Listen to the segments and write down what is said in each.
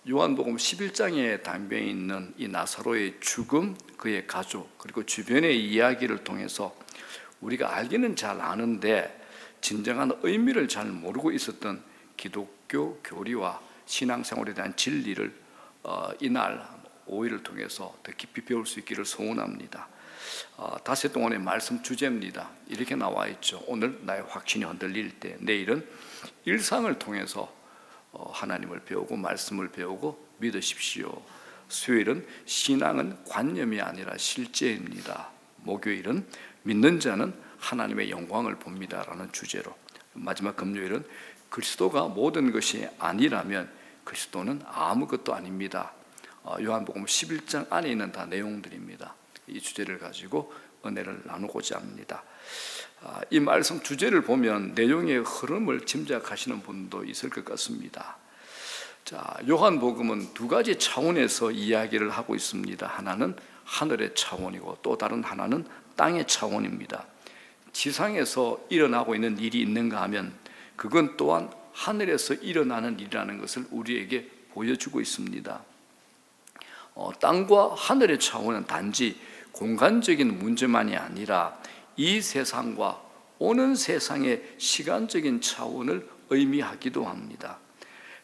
요한복음 11장에 담겨 있는 이 나사로의 죽음, 그의 가족, 그리고 주변의 이야기를 통해서 우리가 알기는 잘 아는데 진정한 의미를 잘 모르고 있었던 기독교 교리와 신앙생활에 대한 진리를 이날 5일을 통해서 더 깊이 배울 수 있기를 소원합니다. 닷새 동안의 말씀 주제입니다. 이렇게 나와 있죠. 오늘 나의 확신이 흔들릴 때, 내일은 일상을 통해서 하나님을 배우고 말씀을 배우고 믿으십시오. 수요일은 신앙은 관념이 아니라 실제입니다. 목요일은 믿는 자는 하나님의 영광을 봅니다라는 주제로, 마지막 금요일은 그리스도가 모든 것이 아니라면 그리스도는 아무것도 아닙니다. 요한복음 11장 안에 있는 다 내용들입니다. 이 주제를 가지고 은혜를 나누고자 합니다. 이 말씀 주제를 보면 내용의 흐름을 짐작하시는 분도 있을 것 같습니다. 자, 요한복음은 두 가지 차원에서 이야기를 하고 있습니다. 하나는 하늘의 차원이고 또 다른 하나는 땅의 차원입니다. 지상에서 일어나고 있는 일이 있는가 하면 그건 또한 하늘에서 일어나는 일이라는 것을 우리에게 보여주고 있습니다. 땅과 하늘의 차원은 단지 공간적인 문제만이 아니라 이 세상과 오는 세상의 시간적인 차원을 의미하기도 합니다.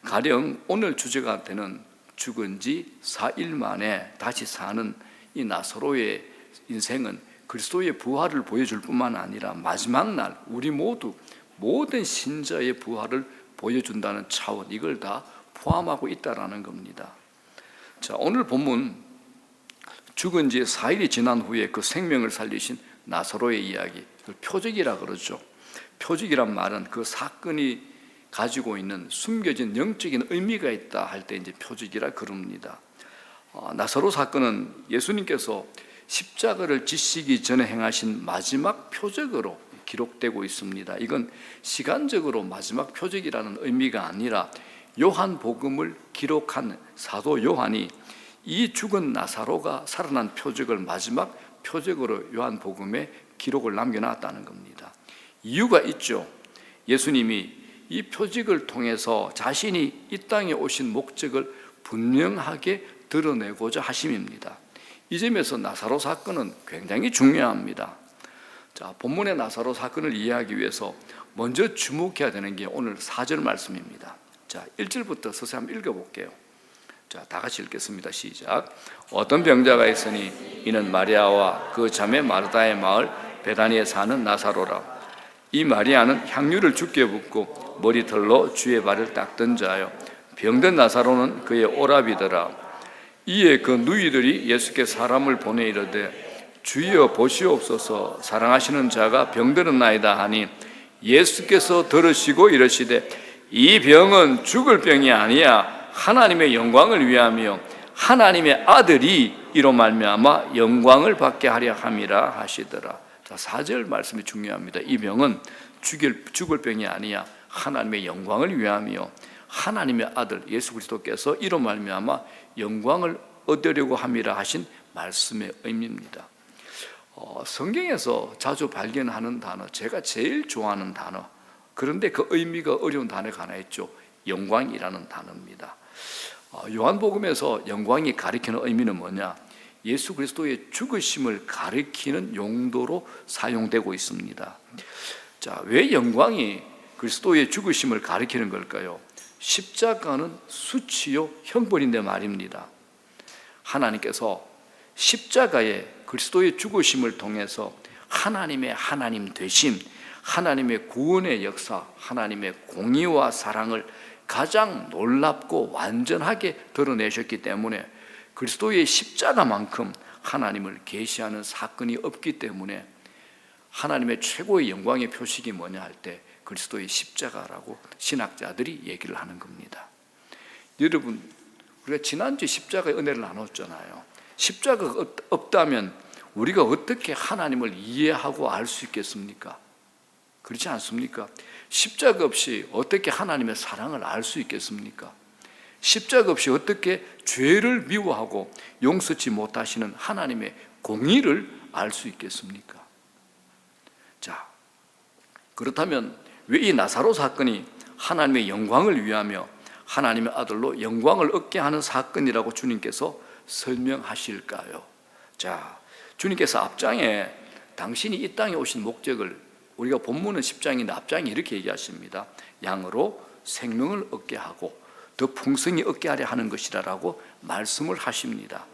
가령 오늘 주제가 되는 죽은 지 4일 만에 다시 사는 이 나사로의 인생은 그리스도의 부활을 보여줄 뿐만 아니라 마지막 날 우리 모든 신자의 부활을 보여준다는 차원, 이걸 다 포함하고 있다는 겁니다. 자, 오늘 본문 죽은 지 4일이 지난 후에 그 생명을 살리신 나사로의 이야기, 표적이라 그러죠. 표적이란 말은 그 사건이 가지고 있는 숨겨진 영적인 의미가 있다 할 때 이제 표적이라 그럽니다. 나사로 사건은 예수님께서 십자가를 지시기 전에 행하신 마지막 표적으로 기록되고 있습니다. 이건 시간적으로 마지막 표적이라는 의미가 아니라 요한복음을 기록한 사도 요한이 이 죽은 나사로가 살아난 표적을 마지막 표적으로 요한복음에 기록을 남겨놨다는 겁니다. 이유가 있죠. 예수님이 이 표적을 통해서 자신이 이 땅에 오신 목적을 분명하게 드러내고자 하심입니다. 이 점에서 나사로 사건은 굉장히 중요합니다. 자, 본문의 나사로 사건을 이해하기 위해서 먼저 주목해야 되는 게 오늘 4절 말씀입니다. 자, 1절부터 서서히 한번 읽어볼게요. 자, 다 같이 읽겠습니다. 시작. 어떤 병자가 있으니 이는 마리아와 그 자매 마르다의 마을 베다니에 사는 나사로라. 이 마리아는 향유를 주께 붓고 머리털로 주의 발을 닦던 자요, 병든 나사로는 그의 오라비더라. 이에 그 누이들이 예수께 사람을 보내 이르되 주여 보시옵소서, 사랑하시는 자가 병들었나이다 하니 예수께서 들으시고 이르시되 이 병은 죽을 병이 아니야 하나님의 영광을 위하며 하나님의 아들이 이로 말미암아 영광을 받게 하려 함이라 하시더라. 자, 4절 말씀이 중요합니다. 이 병은 죽을 병이 아니야 하나님의 영광을 위하며 하나님의 아들 예수 그리스도께서 이로 말미암아 영광을 얻으려고 함이라 하신 말씀의 의미입니다. 성경에서 자주 발견하는 단어, 제가 제일 좋아하는 단어, 그런데 그 의미가 어려운 단어가 하나 있죠. 영광이라는 단어입니다. 요한복음에서 영광이 가리키는 의미는 뭐냐? 예수 그리스도의 죽으심을 가리키는 용도로 사용되고 있습니다. 자, 왜 영광이 그리스도의 죽으심을 가리키는 걸까요? 십자가는 수치요 형벌인데 말입니다. 하나님께서 십자가에 그리스도의 죽으심을 통해서 하나님의 하나님 되심, 하나님의 구원의 역사, 하나님의 공의와 사랑을 가장 놀랍고 완전하게 드러내셨기 때문에 그리스도의 십자가만큼 하나님을 계시하는 사건이 없기 때문에 하나님의 최고의 영광의 표식이 뭐냐 할 때 그리스도의 십자가라고 신학자들이 얘기를 하는 겁니다. 여러분, 우리가 지난주 십자가의 은혜를 나눴잖아요. 십자가가 없다면 우리가 어떻게 하나님을 이해하고 알 수 있겠습니까? 그렇지 않습니까? 십자가 없이 어떻게 하나님의 사랑을 알 수 있겠습니까? 십자가 없이 어떻게 죄를 미워하고 용서치 못하시는 하나님의 공의를 알 수 있겠습니까? 자, 그렇다면 왜 이 나사로 사건이 하나님의 영광을 위하며 하나님의 아들로 영광을 얻게 하는 사건이라고 주님께서 설명하실까요? 자, 주님께서 앞장에 당신이 이 땅에 오신 목적을, 우리가 본문은 10장인데 앞장에 이렇게 얘기하십니다. 양으로 생명을 얻게 하고 더 풍성히 얻게 하려 하는 것이라고 말씀을 하십니다.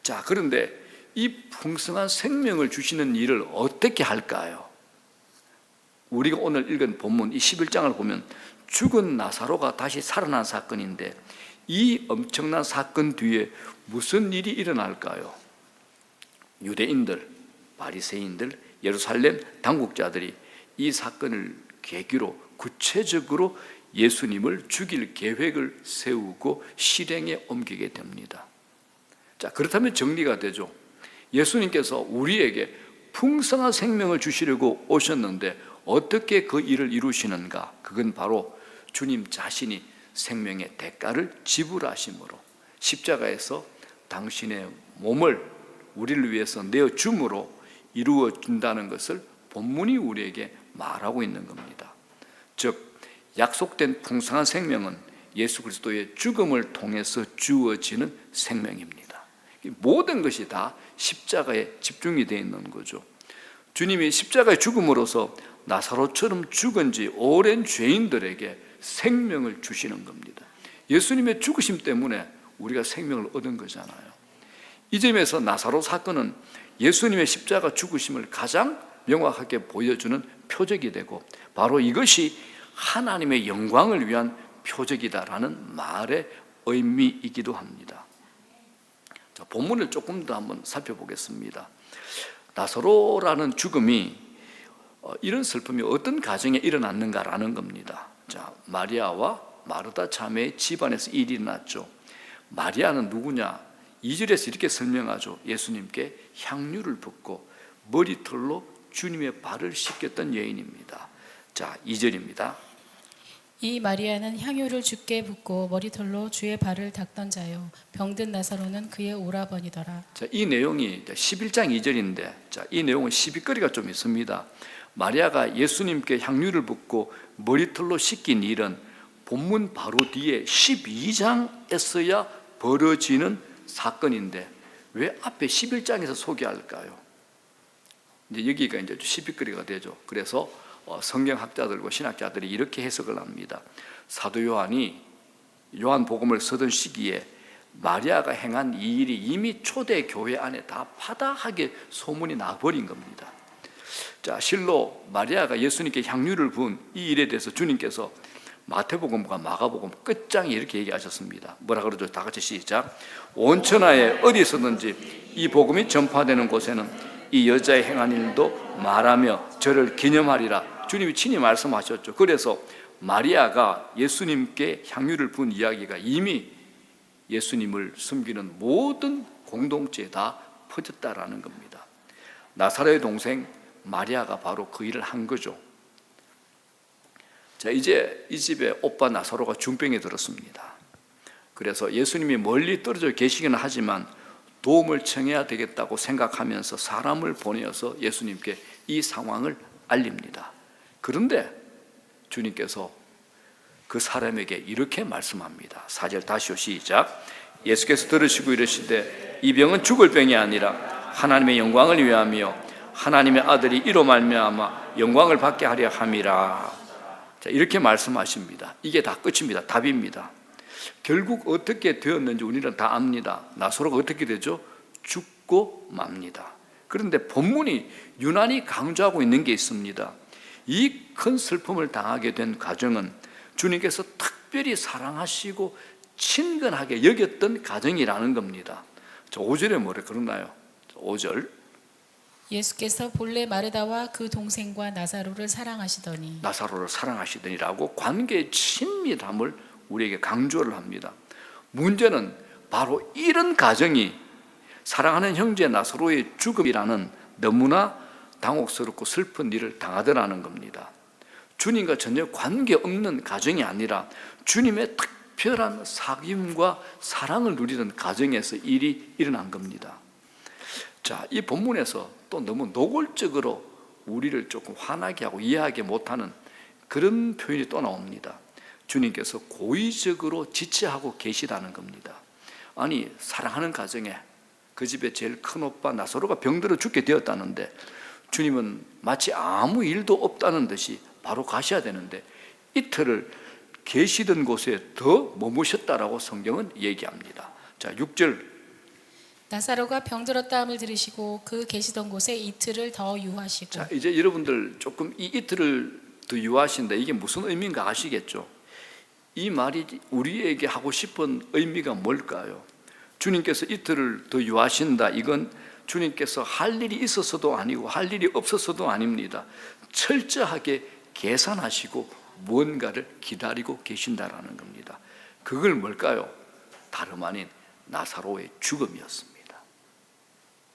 자, 그런데 이 풍성한 생명을 주시는 일을 어떻게 할까요? 우리가 오늘 읽은 본문 이 11장을 보면 죽은 나사로가 다시 살아난 사건인데, 이 엄청난 사건 뒤에 무슨 일이 일어날까요? 유대인들, 바리새인들, 예루살렘 당국자들이 이 사건을 계기로 구체적으로 예수님을 죽일 계획을 세우고 실행에 옮기게 됩니다. 자, 그렇다면 정리가 되죠. 예수님께서 우리에게 풍성한 생명을 주시려고 오셨는데 어떻게 그 일을 이루시는가? 그건 바로 주님 자신이 생명의 대가를 지불하심으로, 십자가에서 당신의 몸을 우리를 위해서 내어줌으로 이루어진다는 것을 본문이 우리에게 말하고 있는 겁니다. 즉, 약속된 풍성한 생명은 예수 그리스도의 죽음을 통해서 주어지는 생명입니다. 모든 것이 다 십자가에 집중이 되어 있는 거죠. 주님이 십자가의 죽음으로써 나사로처럼 죽은 지 오랜 죄인들에게 생명을 주시는 겁니다. 예수님의 죽으심 때문에 우리가 생명을 얻은 거잖아요. 이 점에서 나사로 사건은 예수님의 십자가 죽으심을 가장 명확하게 보여주는 표적이 되고, 바로 이것이 하나님의 영광을 위한 표적이다라는 말의 의미이기도 합니다. 자, 본문을 조금 더 한번 살펴보겠습니다. 나사로라는 죽음이, 이런 슬픔이 어떤 가정에 일어났는가라는 겁니다. 자, 마리아와 마르다 자매의 집안에서 일이 일어났죠. 마리아는 누구냐? 2절에서 이렇게 설명하죠. 예수님께 향유를 붓고 머리털로 주님의 발을 씻겼던 여인입니다. 자, 2절입니다. 이 마리아는 향유를 주께 붓고 머리털로 주의 발을 닦던 자요, 병든 나사로는 그의 오라버니더라. 자, 이 내용이 11장 2절인데, 자, 이 내용은 시비거리가 좀 있습니다. 마리아가 예수님께 향유를 붓고 머리털로 씻긴 일은 본문 바로 뒤에 12장에서야 벌어지는 사건인데 왜 앞에 11장에서 소개할까요? 이제 여기가 이제 시비거리가 되죠. 그래서 성경학자들과 신학자들이 이렇게 해석을 합니다. 사도 요한이 요한복음을 쓰던 시기에 마리아가 행한 이 일이 이미 초대 교회 안에 다 파다하게 소문이 나버린 겁니다. 자, 실로 마리아가 예수님께 향유를 부은 이 일에 대해서 주님께서 마태복음과 마가복음 끝장에 이렇게 얘기하셨습니다. 뭐라 그러죠? 다 같이 시작. 온 천하에 어디서든지 이 복음이 전파되는 곳에는 이 여자의 행한 일도 말하며 저를 기념하리라. 주님이 친히 말씀하셨죠. 그래서 마리아가 예수님께 향유를 부은 이야기가 이미 예수님을 숨기는 모든 공동체에 다 퍼졌다라는 겁니다. 나사로의 동생 마리아가 바로 그 일을 한 거죠. 자, 이제 이 집에 오빠 나사로가 중병에 들었습니다. 그래서 예수님이 멀리 떨어져 계시기는 하지만 도움을 청해야 되겠다고 생각하면서 사람을 보내어서 예수님께 이 상황을 알립니다. 그런데 주님께서 그 사람에게 이렇게 말씀합니다. 4절 다시요, 시작. 예수께서 들으시고 이르시되 이 병은 죽을 병이 아니라 하나님의 영광을 위하며 하나님의 아들이 이로 말미암아 영광을 받게 하려 함이라. 자, 이렇게 말씀하십니다. 이게 다 끝입니다. 답입니다. 결국 어떻게 되었는지 우리는 다 압니다. 나사로가 어떻게 되죠? 죽고 맙니다. 그런데 본문이 유난히 강조하고 있는 게 있습니다. 이 큰 슬픔을 당하게 된 가정은 주님께서 특별히 사랑하시고 친근하게 여겼던 가정이라는 겁니다. 5절에 뭐래 그러나요? 5절. 예수께서 본래 마르다와 그 동생과 나사로를 사랑하시더니라고 관계의 친밀함을 우리에게 강조를 합니다. 문제는 바로 이런 가정이 사랑하는 형제 나사로의 죽음이라는 너무나 당혹스럽고 슬픈 일을 당하더라는 겁니다. 주님과 전혀 관계없는 가정이 아니라 주님의 특별한 사귐과 사랑을 누리던 가정에서 일이 일어난 겁니다. 자, 이 본문에서 또 너무 노골적으로 우리를 조금 화나게 하고 이해하게 못하는 그런 표현이 또 나옵니다. 주님께서 고의적으로 지체하고 계시다는 겁니다. 아니, 사랑하는 가정에 그 집에 제일 큰 오빠 나사로가 병들어 죽게 되었다는데 주님은 마치 아무 일도 없다는 듯이 바로 가셔야 되는데 이틀을 계시던 곳에 더 머무셨다라고 성경은 얘기합니다. 자, 6절. 나사로가 병들었다함을 들으시고 그 계시던 곳에 이틀을 더 유하시고. 자, 이제 여러분들 조금 이 이틀을 더 유하신다, 이게 무슨 의미인가 아시겠죠? 이 말이 우리에게 하고 싶은 의미가 뭘까요? 주님께서 이틀을 더 유하신다, 이건 주님께서 할 일이 있어서도 아니고 할 일이 없어서도 아닙니다. 철저하게 계산하시고 뭔가를 기다리고 계신다라는 겁니다. 그걸 뭘까요? 다름 아닌 나사로의 죽음이었습니다.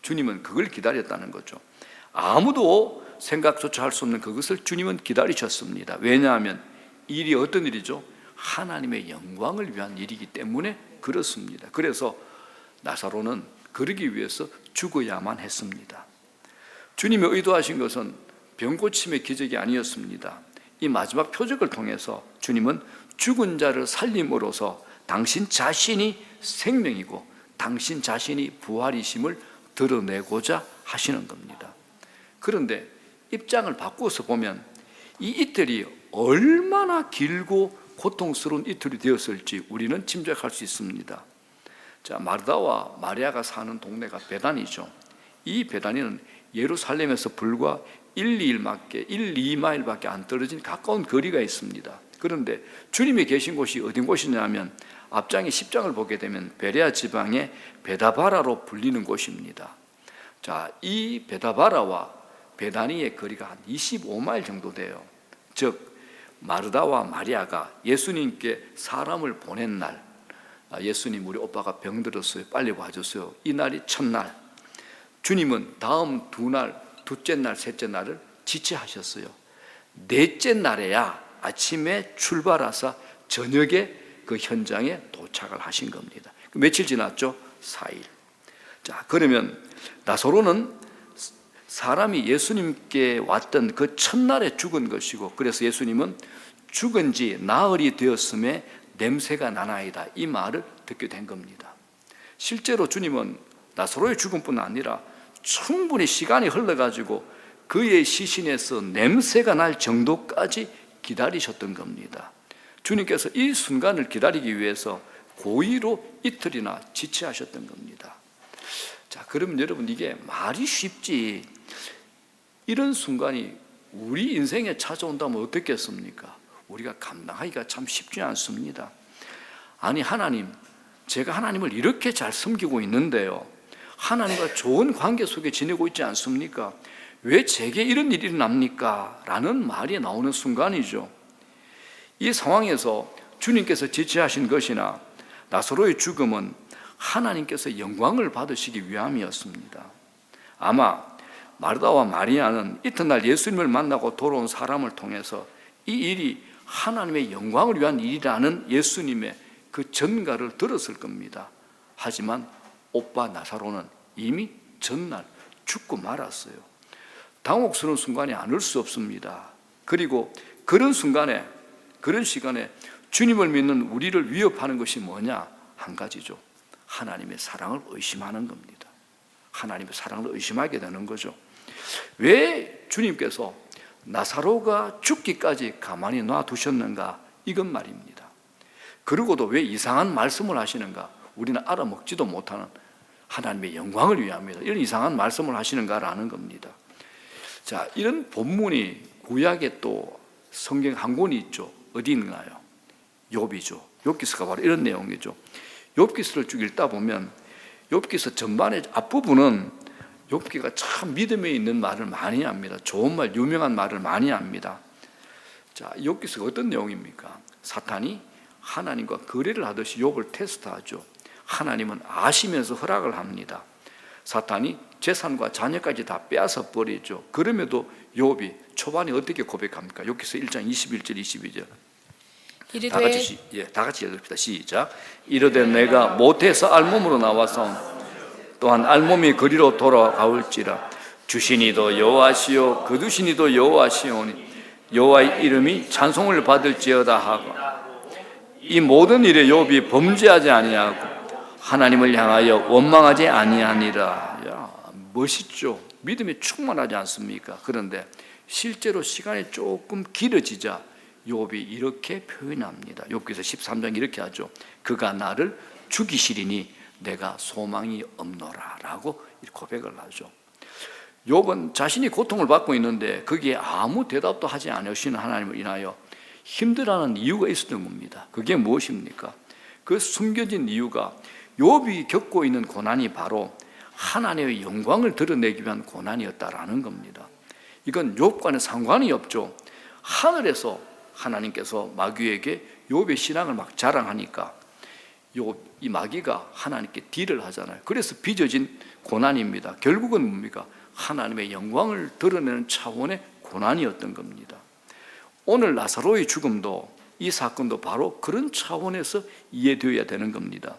주님은 그걸 기다렸다는 거죠. 아무도 생각조차 할 수 없는 그것을 주님은 기다리셨습니다. 왜냐하면 일이 어떤 일이죠? 하나님의 영광을 위한 일이기 때문에 그렇습니다. 그래서 나사로는 그러기 위해서 죽어야만 했습니다. 주님이 의도하신 것은 병고침의 기적이 아니었습니다. 이 마지막 표적을 통해서 주님은 죽은 자를 살림으로써 당신 자신이 생명이고 당신 자신이 부활이심을 드러내고자 하시는 겁니다. 그런데 입장을 바꾸어서 보면 이 이틀이 얼마나 길고 고통스러운 이틀이 되었을지 우리는 짐작할 수 있습니다. 자, 마르다와 마리아가 사는 동네가 베다니죠. 이 베다니는 예루살렘에서 불과 2마일밖에 안 떨어진 가까운 거리가 있습니다. 그런데 주님이 계신 곳이 어딘 곳이냐면 앞장에 10장을 보게 되면 베레아 지방의 베다바라로 불리는 곳입니다. 자, 이 베다바라와 베다니의 거리가 한 25마일 정도 돼요. 즉 마르다와 마리아가 예수님께 사람을 보낸 날, 예수님 우리 오빠가 병들었어요, 빨리 와주세요, 이 날이 첫날. 주님은 다음 두 날, 둘째 날, 셋째 날을 지체하셨어요. 넷째 날에야 아침에 출발하사 저녁에 그 현장에 도착을 하신 겁니다. 며칠 지났죠? 4일. 자, 그러면 나사로는 사람이 예수님께 왔던 그 첫날에 죽은 것이고, 그래서 예수님은 죽은 지 나흘이 되었음에 냄새가 나나이다, 이 말을 듣게 된 겁니다. 실제로 주님은 나사로의 죽음뿐 아니라 충분히 시간이 흘러가지고 그의 시신에서 냄새가 날 정도까지 기다리셨던 겁니다. 주님께서 이 순간을 기다리기 위해서 고의로 이틀이나 지체하셨던 겁니다. 자, 그러면 여러분, 이게 말이 쉽지 이런 순간이 우리 인생에 찾아온다면 어떻겠습니까? 우리가 감당하기가 참 쉽지 않습니다. 아니, 하나님, 제가 하나님을 이렇게 잘 섬기고 있는데요, 하나님과 좋은 관계 속에 지내고 있지 않습니까? 왜 제게 이런 일이 일어납니까? 라는 말이 나오는 순간이죠. 이 상황에서 주님께서 지체하신 것이나 나사로의 죽음은 하나님께서 영광을 받으시기 위함이었습니다. 아마 마르다와 마리아는 이튿날 예수님을 만나고 돌아온 사람을 통해서 이 일이 하나님의 영광을 위한 일이라는 예수님의 그 전가를 들었을 겁니다. 하지만 오빠 나사로는 이미 전날 죽고 말았어요. 당혹스러운 순간이 아닐 수 없습니다. 그리고 그런 순간에, 그런 시간에 주님을 믿는 우리를 위협하는 것이 뭐냐? 한 가지죠. 하나님의 사랑을 의심하는 겁니다. 하나님의 사랑을 의심하게 되는 거죠. 왜 주님께서 나사로가 죽기까지 가만히 놔두셨는가? 이건 말입니다. 그리고도 왜 이상한 말씀을 하시는가? 우리는 알아먹지도 못하는 하나님의 영광을 위함이다, 이런 이상한 말씀을 하시는가라는 겁니다. 자, 이런 본문이 구약에 또 성경 한 권이 있죠. 어디 있나요? 욥이죠. 욥기서가 바로 이런 내용이죠. 욥기서를 쭉 읽다 보면 욥기서 전반의 앞부분은 욥기가 참 믿음에 있는 말을 많이 합니다. 좋은 말, 유명한 말을 많이 합니다. 자, 욥기서가 어떤 내용입니까? 사탄이 하나님과 거래를 하듯이 욥을 테스트하죠. 하나님은 아시면서 허락을 합니다. 사탄이 재산과 자녀까지 다 빼앗아 버리죠. 그럼에도 욥이 초반에 어떻게 고백합니까? 욥기서 1장 21절 22절 다 같이 읽읍시다. 시작. 이르되 내가 모태에서 알몸으로 나와서 또한 알몸이 그리로 돌아가올지라 주시니도 여호와시요 거두시니도 여호와시오니 여호와의 이름이 찬송을 받을지어다 하고 이 모든 일에 욥이 범죄하지 아니하고 하나님을 향하여 원망하지 아니하니라. 야, 멋있죠? 믿음이 충만하지 않습니까? 그런데 실제로 시간이 조금 길어지자 욥이 이렇게 표현합니다. 욥기서 13장 이렇게 하죠. 그가 나를 죽이시리니 내가 소망이 없노라 라고 고백을 하죠. 욥은 자신이 고통을 받고 있는데 거기에 아무 대답도 하지 않으시는 하나님을 인하여 힘들어하는 이유가 있었던 겁니다. 그게 무엇입니까? 그 숨겨진 이유가 욥이 겪고 있는 고난이 바로 하나님의 영광을 드러내기 위한 고난이었다라는 겁니다. 이건 욥과는 상관이 없죠. 하늘에서 하나님께서 마귀에게 욥의 신앙을 막 자랑하니까 이 마귀가 하나님께 딜을 하잖아요. 그래서 빚어진 고난입니다. 결국은 뭡니까? 하나님의 영광을 드러내는 차원의 고난이었던 겁니다. 오늘 나사로의 죽음도 이 사건도 바로 그런 차원에서 이해되어야 되는 겁니다.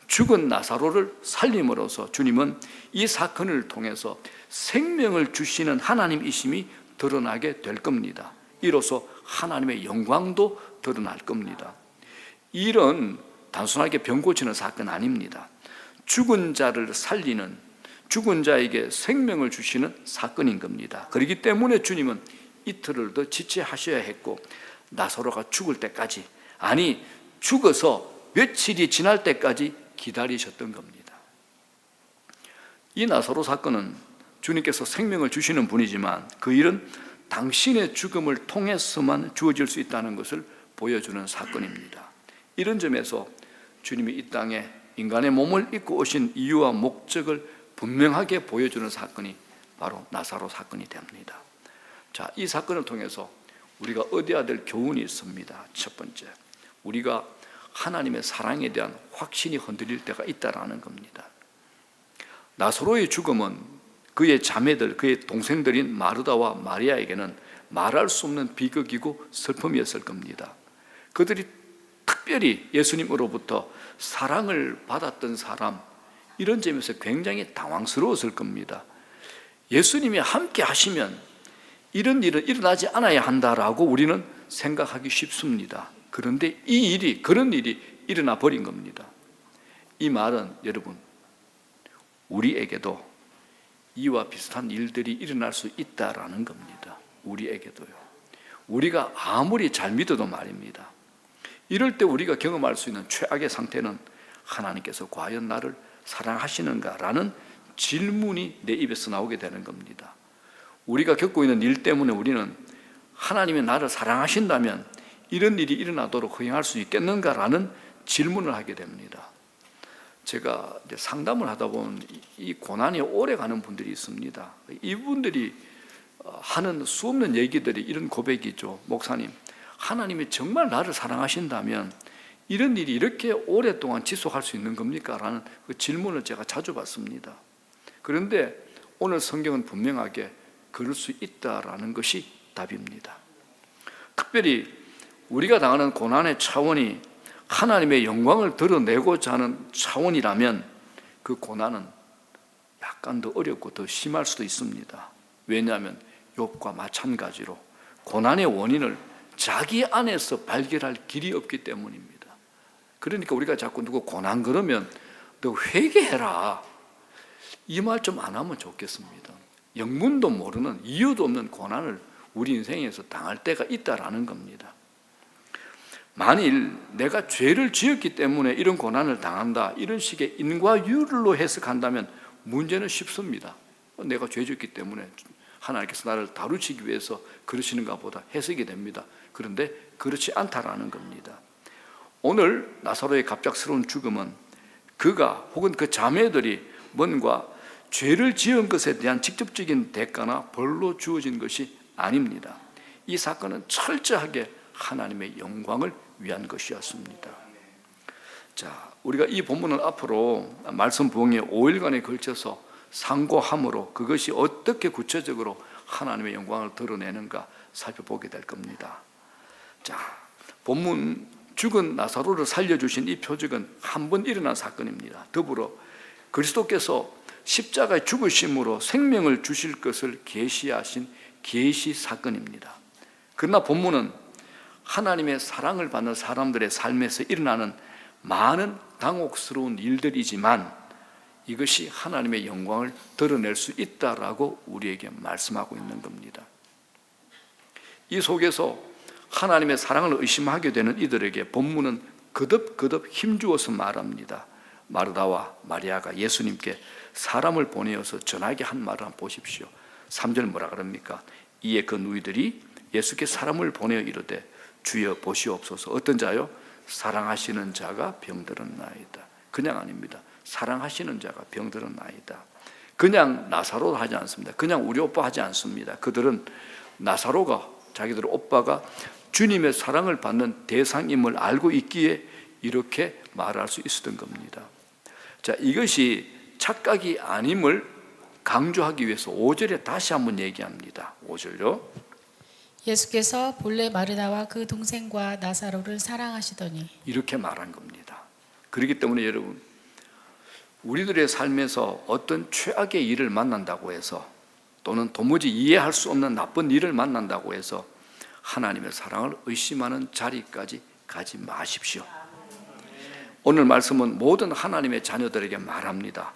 죽은 나사로를 살림으로써 주님은 이 사건을 통해서 생명을 주시는 하나님이심이 드러나게 될 겁니다. 이로써 하나님의 영광도 드러날 겁니다. 이런 단순하게 병 고치는 사건 아닙니다. 죽은 자를 살리는, 죽은 자에게 생명을 주시는 사건인 겁니다. 그렇기 때문에 주님은 이틀을 더 지체하셔야 했고 나사로가 죽을 때까지, 아니 죽어서 며칠이 지날 때까지 기다리셨던 겁니다. 이 나사로 사건은 주님께서 생명을 주시는 분이지만 그 일은 당신의 죽음을 통해서만 주어질 수 있다는 것을 보여주는 사건입니다. 이런 점에서 주님이 이 땅에 인간의 몸을 입고 오신 이유와 목적을 분명하게 보여주는 사건이 바로 나사로 사건이 됩니다. 자, 이 사건을 통해서 우리가 얻어야 될 교훈이 있습니다. 첫 번째, 우리가 하나님의 사랑에 대한 확신이 흔들릴 때가 있다라는 겁니다. 나사로의 죽음은 그의 자매들, 그의 동생들인 마르다와 마리아에게는 말할 수 없는 비극이고 슬픔이었을 겁니다. 그들이 특별히 예수님으로부터 사랑을 받았던 사람, 이런 점에서 굉장히 당황스러웠을 겁니다. 예수님이 함께 하시면 이런 일은 일어나지 않아야 한다라고 우리는 생각하기 쉽습니다. 그런데 그런 일이 일어나 버린 겁니다. 이 말은 여러분, 우리에게도 이와 비슷한 일들이 일어날 수 있다라는 겁니다. 우리에게도요. 우리가 아무리 잘 믿어도 말입니다. 이럴 때 우리가 경험할 수 있는 최악의 상태는 하나님께서 과연 나를 사랑하시는가라는 질문이 내 입에서 나오게 되는 겁니다. 우리가 겪고 있는 일 때문에 우리는 하나님이 나를 사랑하신다면 이런 일이 일어나도록 허용할 수 있겠는가라는 질문을 하게 됩니다. 제가 이제 상담을 하다 보면 이 고난이 오래 가는 분들이 있습니다. 이분들이 하는 수없는 얘기들이 이런 고백이죠. 목사님, 하나님이 정말 나를 사랑하신다면 이런 일이 이렇게 오랫동안 지속할 수 있는 겁니까? 라는 그 질문을 제가 자주 받습니다. 그런데 오늘 성경은 분명하게 그럴 수 있다라는 것이 답입니다. 특별히 우리가 당하는 고난의 차원이 하나님의 영광을 드러내고자 하는 차원이라면 그 고난은 약간 더 어렵고 더 심할 수도 있습니다. 왜냐하면 욥과 마찬가지로 고난의 원인을 자기 안에서 발견할 길이 없기 때문입니다. 그러니까 우리가 자꾸 누구 고난 그러면 너 회개해라, 이 말 좀 안 하면 좋겠습니다. 영문도 모르는, 이유도 없는 고난을 우리 인생에서 당할 때가 있다라는 겁니다. 만일 내가 죄를 지었기 때문에 이런 고난을 당한다, 이런 식의 인과율로 해석한다면 문제는 쉽습니다. 내가 죄 지었기 때문에 하나님께서 나를 다루시기 위해서 그러시는가 보다 해석이 됩니다. 그런데 그렇지 않다라는 겁니다. 오늘 나사로의 갑작스러운 죽음은 그가 혹은 그 자매들이 뭔가 죄를 지은 것에 대한 직접적인 대가나 벌로 주어진 것이 아닙니다. 이 사건은 철저하게 하나님의 영광을 위한 것이었습니다. 자, 우리가 이 본문은 앞으로 말씀 부흥의 5일간에 걸쳐서 상고함으로 그것이 어떻게 구체적으로 하나님의 영광을 드러내는가 살펴보게 될 겁니다. 자, 본문 죽은 나사로를 살려주신 이 표적은 한 번 일어난 사건입니다. 더불어 그리스도께서 십자가의 죽으심으로 생명을 주실 것을 계시하신 계시 사건입니다. 그러나 본문은 하나님의 사랑을 받는 사람들의 삶에서 일어나는 많은 당혹스러운 일들이지만 이것이 하나님의 영광을 드러낼 수 있다라고 우리에게 말씀하고 있는 겁니다. 이 속에서 하나님의 사랑을 의심하게 되는 이들에게 본문은 거듭 힘주어서 말합니다. 마르다와 마리아가 예수님께 사람을 보내어서 전하게 한 말을 한번 보십시오. 3절 뭐라 그럽니까? 이에 그 누이들이 예수께 사람을 보내어 이르되 주여 보시옵소서. 어떤 자요? 사랑하시는 자가 병들었나이다. 그냥 아닙니다. 사랑하시는 자가 병들었나이다. 그냥 나사로 하지 않습니다. 그냥 우리 오빠 하지 않습니다. 그들은 나사로가 자기들 오빠가 주님의 사랑을 받는 대상임을 알고 있기에 이렇게 말할 수 있었던 겁니다. 자, 이것이 착각이 아님을 강조하기 위해서 5절에 다시 한번 얘기합니다. 5절요. 예수께서 본래 마르다와 그 동생과 나사로를 사랑하시더니 이렇게 말한 겁니다. 그렇기 때문에 여러분, 우리들의 삶에서 어떤 최악의 일을 만난다고 해서 또는 도무지 이해할 수 없는 나쁜 일을 만난다고 해서 하나님의 사랑을 의심하는 자리까지 가지 마십시오. 오늘 말씀은 모든 하나님의 자녀들에게 말합니다.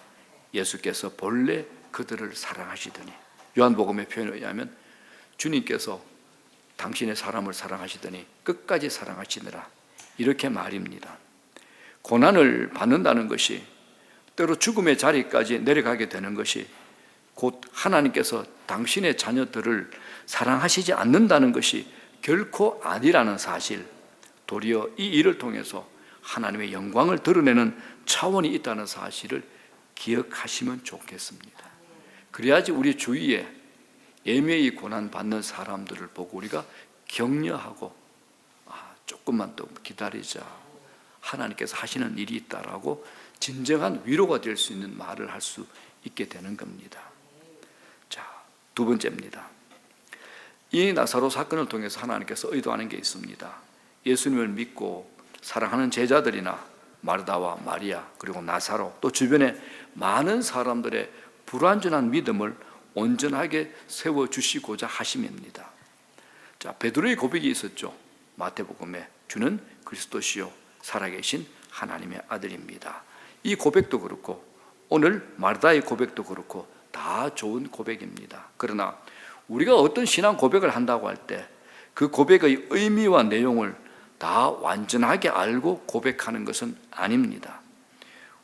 예수께서 본래 그들을 사랑하시더니, 요한복음의 표현에 의하면 주님께서 당신의 사람을 사랑하시더니 끝까지 사랑하시느라, 이렇게 말입니다. 고난을 받는다는 것이, 때로 죽음의 자리까지 내려가게 되는 것이 곧 하나님께서 당신의 자녀들을 사랑하시지 않는다는 것이 결코 아니라는 사실, 도리어 이 일을 통해서 하나님의 영광을 드러내는 차원이 있다는 사실을 기억하시면 좋겠습니다. 그래야지 우리 주위에 예매의 고난받는 사람들을 보고 우리가 격려하고, 조금만 더 기다리자, 하나님께서 하시는 일이 있다라고 진정한 위로가 될 수 있는 말을 할 수 있게 되는 겁니다. 자, 두 번째입니다. 이 나사로 사건을 통해서 하나님께서 의도하는 게 있습니다. 예수님을 믿고 사랑하는 제자들이나 마르다와 마리아 그리고 나사로, 또 주변에 많은 사람들의 불완전한 믿음을 온전하게 세워주시고자 하심입니다. 자, 베드로의 고백이 있었죠. 마태복음에 주는 그리스도시요 살아계신 하나님의 아들입니다. 이 고백도 그렇고 오늘 마르다의 고백도 그렇고 다 좋은 고백입니다. 그러나 우리가 어떤 신앙 고백을 한다고 할 때 그 고백의 의미와 내용을 다 완전하게 알고 고백하는 것은 아닙니다.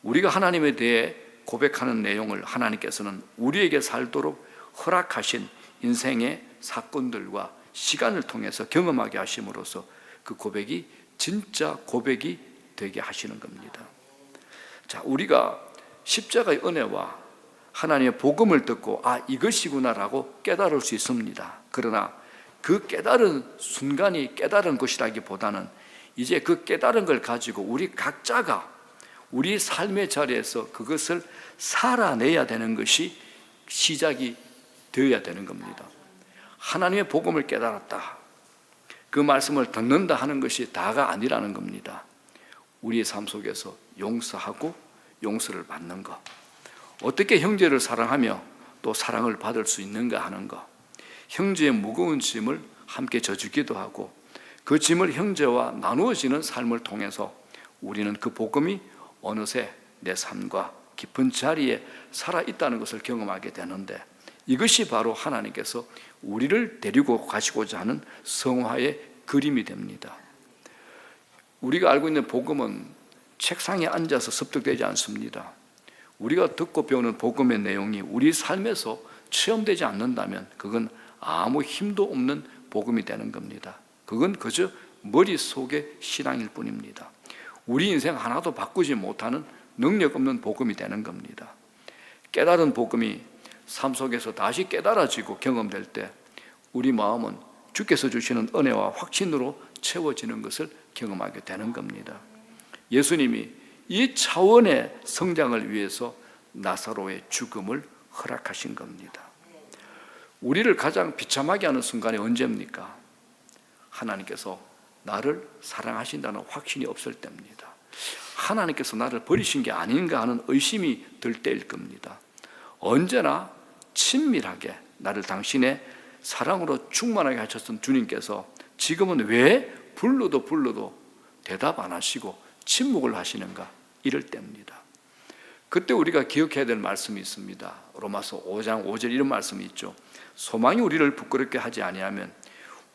우리가 하나님에 대해 고백하는 내용을 하나님께서는 우리에게 살도록 허락하신 인생의 사건들과 시간을 통해서 경험하게 하심으로써 그 고백이 진짜 고백이 되게 하시는 겁니다. 자, 우리가 십자가의 은혜와 하나님의 복음을 듣고 이것이구나라고 깨달을 수 있습니다. 그러나 그 깨달은 순간이 깨달은 것이라기보다는 이제 그 깨달은 걸 가지고 우리 각자가 우리 삶의 자리에서 그것을 살아내야 되는 것이 시작이 되어야 되는 겁니다. 하나님의 복음을 깨달았다, 그 말씀을 듣는다 하는 것이 다가 아니라는 겁니다. 우리의 삶 속에서 용서하고 용서를 받는 것, 어떻게 형제를 사랑하며 또 사랑을 받을 수 있는가 하는 것, 형제의 무거운 짐을 함께 져주기도 하고 그 짐을 형제와 나누어지는 삶을 통해서 우리는 그 복음이 어느새 내 삶과 깊은 자리에 살아있다는 것을 경험하게 되는데, 이것이 바로 하나님께서 우리를 데리고 가시고자 하는 성화의 그림이 됩니다. 우리가 알고 있는 복음은 책상에 앉아서 습득되지 않습니다. 우리가 듣고 배우는 복음의 내용이 우리 삶에서 체험되지 않는다면 그건 아무 힘도 없는 복음이 되는 겁니다. 그건 그저 머릿속의 신앙일 뿐입니다. 우리 인생 하나도 바꾸지 못하는 능력 없는 복음이 되는 겁니다. 깨달은 복음이 삶 속에서 다시 깨달아지고 경험될 때 우리 마음은 주께서 주시는 은혜와 확신으로 채워지는 것을 경험하게 되는 겁니다. 예수님이 이 차원의 성장을 위해서 나사로의 죽음을 허락하신 겁니다. 우리를 가장 비참하게 하는 순간이 언제입니까? 하나님께서 나를 사랑하신다는 확신이 없을 때입니다. 하나님께서 나를 버리신 게 아닌가 하는 의심이 들 때일 겁니다. 언제나 친밀하게 나를 당신의 사랑으로 충만하게 하셨던 주님께서 지금은 왜 불러도 대답 안 하시고 침묵을 하시는가? 이럴 때입니다. 그때 우리가 기억해야 될 말씀이 있습니다. 로마서 5장 5절 이런 말씀이 있죠. 소망이 우리를 부끄럽게 하지 아니하면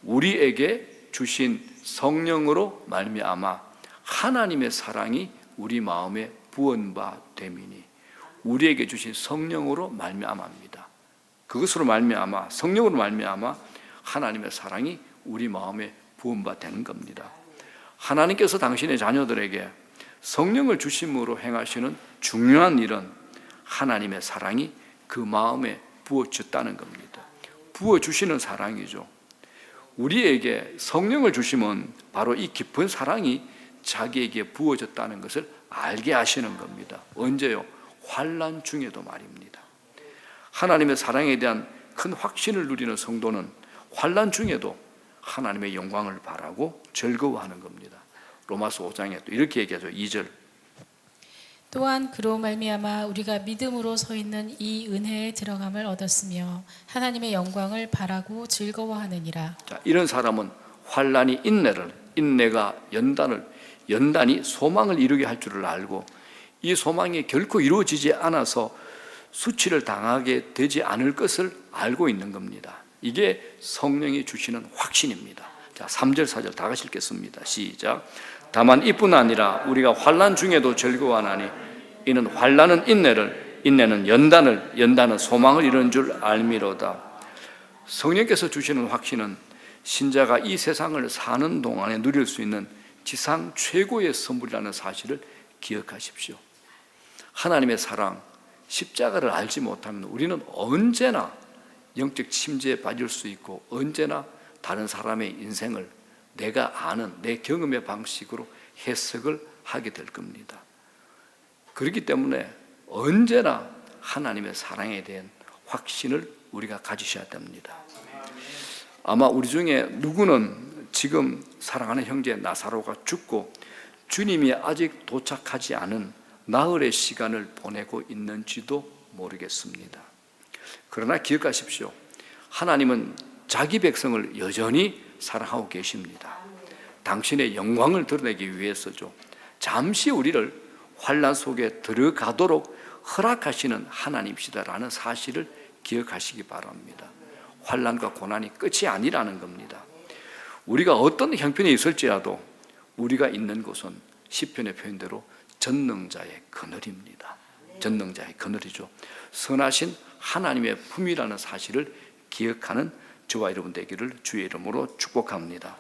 우리에게 주신 성령으로 말미암아 하나님의 사랑이 우리 마음에 부은 바 됨이니. 우리에게 주신 성령으로 말미암아입니다. 그것으로 말미암아, 성령으로 말미암아 하나님의 사랑이 우리 마음에 부은 바 되는 겁니다. 하나님께서 당신의 자녀들에게 성령을 주심으로 행하시는 중요한 일은 하나님의 사랑이 그 마음에 부어졌다는 겁니다. 부어주시는 사랑이죠. 우리에게 성령을 주시면 바로 이 깊은 사랑이 자기에게 부어졌다는 것을 알게 하시는 겁니다. 언제요? 환난 중에도 말입니다. 하나님의 사랑에 대한 큰 확신을 누리는 성도는 환난 중에도 하나님의 영광을 바라고 즐거워하는 겁니다. 로마서 5장에 또 이렇게 얘기하죠. 2절. 또한 그로 말미암아 우리가 믿음으로 서 있는 이 은혜에 들어감을 얻었으며 하나님의 영광을 바라고 즐거워하느니라. 자, 이런 사람은 환난이 인내를, 인내가 연단이 소망을 이루게 할 줄을 알고 이 소망이 결코 이루어지지 않아서 수치를 당하게 되지 않을 것을 알고 있는 겁니다. 이게 성령이 주시는 확신입니다. 자, 3절 4절 다 같이 읽겠습니다. 시작. 다만 이뿐 아니라 우리가 환난 중에도 즐거워하나니 이는 환난은 인내를, 인내는 연단은 소망을 이루는 줄 알미로다. 성령께서 주시는 확신은 신자가 이 세상을 사는 동안에 누릴 수 있는 지상 최고의 선물이라는 사실을 기억하십시오. 하나님의 사랑, 십자가를 알지 못하면 우리는 언제나 영적 침체에 빠질 수 있고 언제나 다른 사람의 인생을 내가 아는 내 경험의 방식으로 해석을 하게 될 겁니다. 그렇기 때문에 언제나 하나님의 사랑에 대한 확신을 우리가 가지셔야 됩니다. 아마 우리 중에 누구는 지금 사랑하는 형제 나사로가 죽고 주님이 아직 도착하지 않은 나흘의 시간을 보내고 있는지도 모르겠습니다. 그러나 기억하십시오. 하나님은 자기 백성을 여전히 사랑하고 계십니다. 당신의 영광을 드러내기 위해서죠. 잠시 우리를 환난 속에 들어가도록 허락하시는 하나님이시다라는 사실을 기억하시기 바랍니다. 환난과 고난이 끝이 아니라는 겁니다. 우리가 어떤 형편에 있을지라도 우리가 있는 곳은 시편의 표현대로 전능자의 그늘입니다. 전능자의 그늘이죠. 선하신 하나님의 품이라는 사실을 기억하는 저와 여러분 되기를 주의 이름으로 축복합니다.